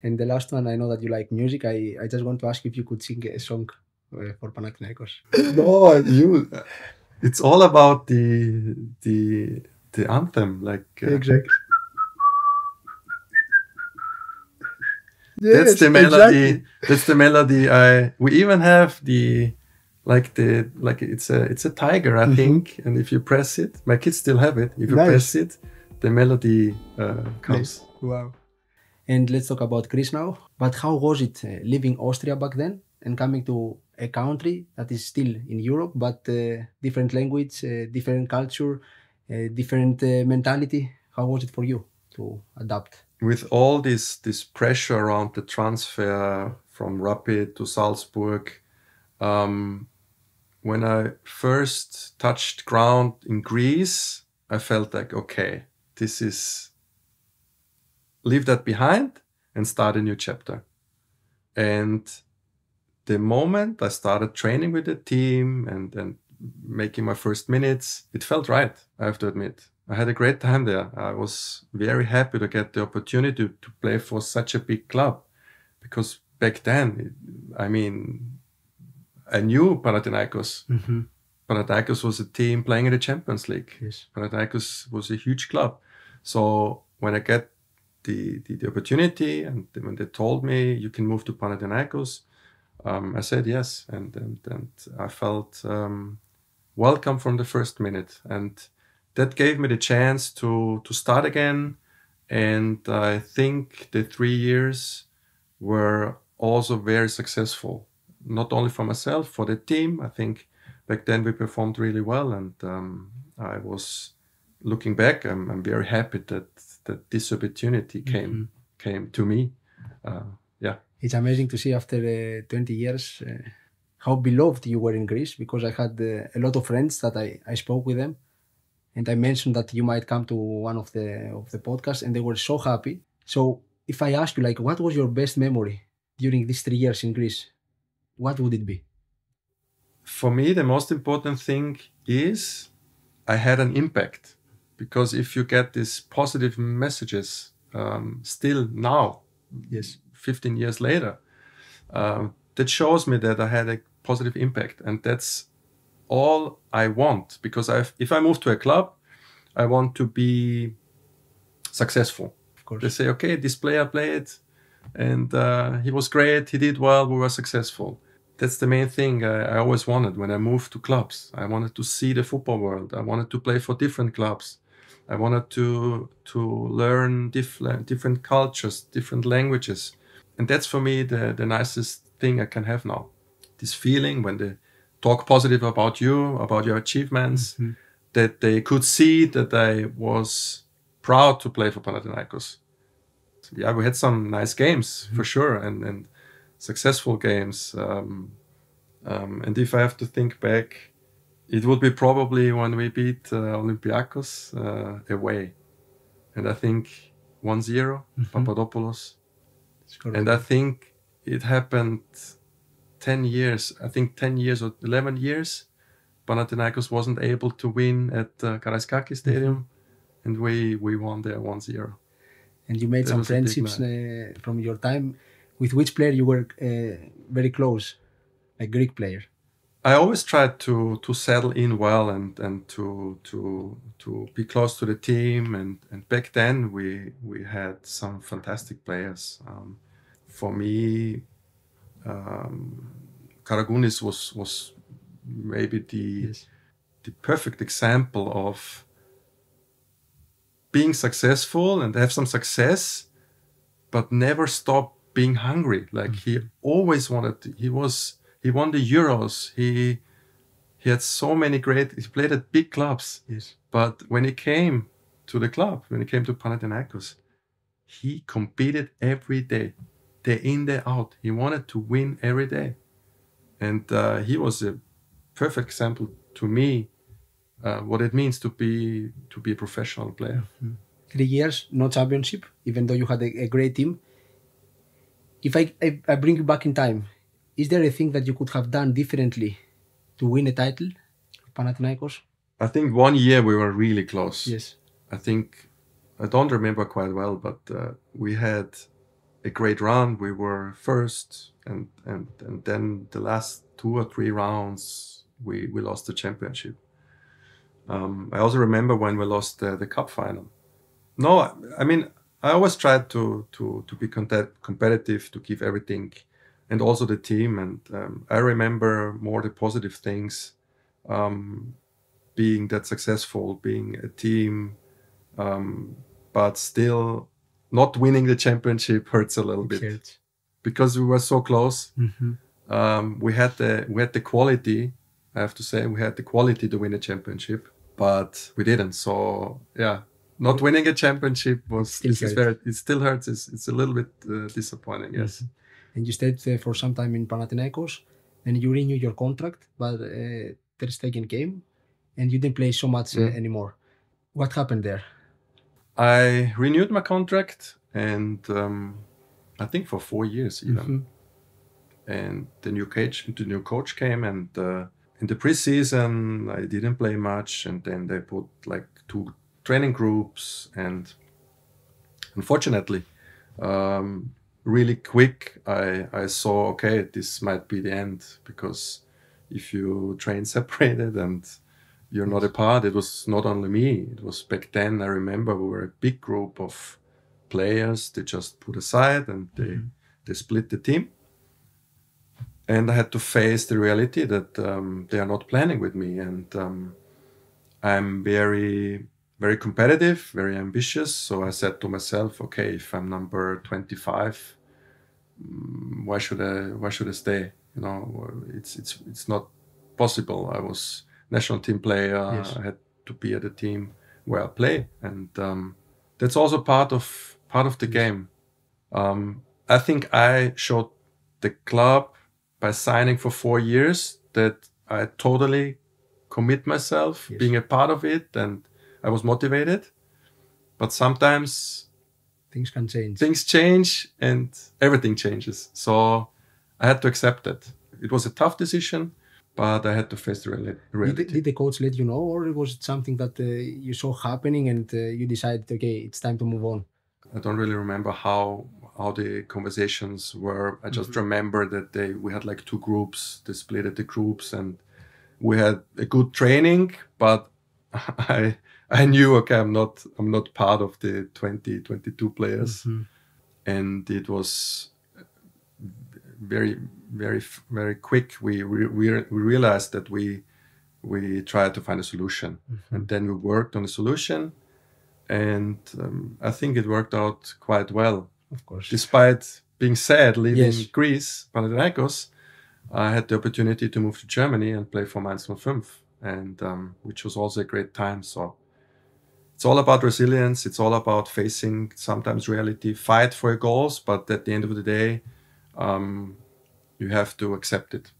And the last one, I know that you like music. I just want to ask if you could sing a song for Panathinaikos. No, it's all about the anthem, like Exactly. That's Yes, the melody. exactly. That's the melody. We even have it's a tiger, I think. And if you press it, my kids still have it. If you press it, the melody comes. Wow. And let's talk about Greece now. But how was it leaving Austria back then and coming to a country that is still in Europe, but different language, different culture, different mentality? How was it for you to adapt? With all this pressure around the transfer from Rapid to Salzburg, when I first touched ground in Greece, I felt like, okay, this is, leave that behind and start a new chapter. And the moment I started training with the team and making my first minutes, it felt right, I have to admit. I had a great time there. I was very happy to get the opportunity to play for such a big club, because back then, I knew Panathinaikos. Mm-hmm. Panathinaikos was a team playing in the Champions League. Yes. Panathinaikos was a huge club. So when I get the opportunity and when they told me you can move to Panathinaikos, I said yes, and I felt welcome from the first minute, and that gave me the chance to start again. And I think the 3 years were also very successful, not only for myself, for the team. I think back then we performed really well, and I was looking back, I'm very happy that this opportunity came to me. Yeah. It's amazing to see after 20 years how beloved you were in Greece, because I had a lot of friends that I spoke with them, and I mentioned that you might come to one of the podcasts, and they were so happy. So if I ask you, like, what was your best memory during these 3 years in Greece, what would it be? For me, the most important thing is I had an impact, because if you get these positive messages still now, yes, 15 years later, that shows me that I had a positive impact, and that's all I want. Because if I move to a club, I want to be successful. Of course. They say, okay, this player played, and he was great, he did well, we were successful. That's the main thing I always wanted when I moved to clubs. I wanted to see the football world. I wanted to play for different clubs. I wanted to learn different cultures, different languages. And that's for me the nicest thing I can have now. This feeling when they talk positive about you, about your achievements, that they could see that I was proud to play for Panathinaikos. So, yeah, we had some nice games for sure, and successful games. And if I have to think back, it would be probably when we beat Olympiacos away. And I think 1-0, Papadopoulos. And I think it happened 10 years, I think 10 years or 11 years. Panathinaikos wasn't able to win at Karaiskaki Stadium, and we won there 1-0. And you made some friendships from your time. With which player you were very close, a Greek player? I always tried to settle in well and to be close to the team. And back then we had some fantastic players. For me, Karagounis was maybe the perfect example of being successful and have some success, but never stop being hungry. Like he always wanted. He won the Euros. He had so many he played at big clubs. Yes. But when he came to the club, when he came to Panathinaikos, he competed every day, day in, day out. He wanted to win every day. And he was a perfect example to me what it means to be a professional player. 3 years, no championship, even though you had a great team. If I bring you back in time, is there a thing that you could have done differently to win a title for Panathinaikos? I think 1 year we were really close. Yes. I don't remember quite well, but we had a great run. We were first, and then the last 2 or 3 rounds we lost the championship. I also remember when we lost the cup final. No, I mean, I always tried to be competitive, to give everything, and also the team. And I remember more the positive things, being that successful, being a team, but still not winning the championship hurts a little bit because we were so close. We had the quality. I have to say, we had the quality to win a championship, but we didn't. So yeah, not winning a championship it still hurts. It's a little bit disappointing. Yes. And you stayed for some time in Panathinaikos, and you renewed your contract, but Ter Stegen came, and you didn't play so much anymore. What happened there? I renewed my contract, and I think for 4 years even. And the new coach came, and in the preseason I didn't play much, and then they put like 2 training groups, and unfortunately, really quick I saw, okay, this might be the end, because if you train separated and you're not a part, it was not only me, it was back then, I remember we were a big group of players. They just put aside and they split the team. And I had to face the reality that they are not planning with me. And I'm very, very competitive, very ambitious. So I said to myself, okay, if I'm number 25, why should I stay? You know, it's not possible. I was national team player. Yes. I had to be at a team where I play, and that's also part of the game. I think I showed the club by signing for 4 years that I totally commit myself, being a part of it, and I was motivated. But sometimes things can change. Things change and everything changes. So I had to accept that. It was a tough decision, but I had to face the reality. Did the coach let you know, or was it something that you saw happening and you decided, okay, it's time to move on? I don't really remember how the conversations were. I just remember that we had like 2 groups. They split the groups, and we had a good training, but I knew, okay, I'm not part of the 22 players. And it was very, very, very quick. We realized that we tried to find a solution, and then we worked on a solution, and I think it worked out quite well. Of course, despite being sad leaving Greece, Panathinaikos, I had the opportunity to move to Germany and play for Mainz 05, and which was also a great time. So it's all about resilience. It's all about facing sometimes reality, fight for your goals, but at the end of the day, you have to accept it.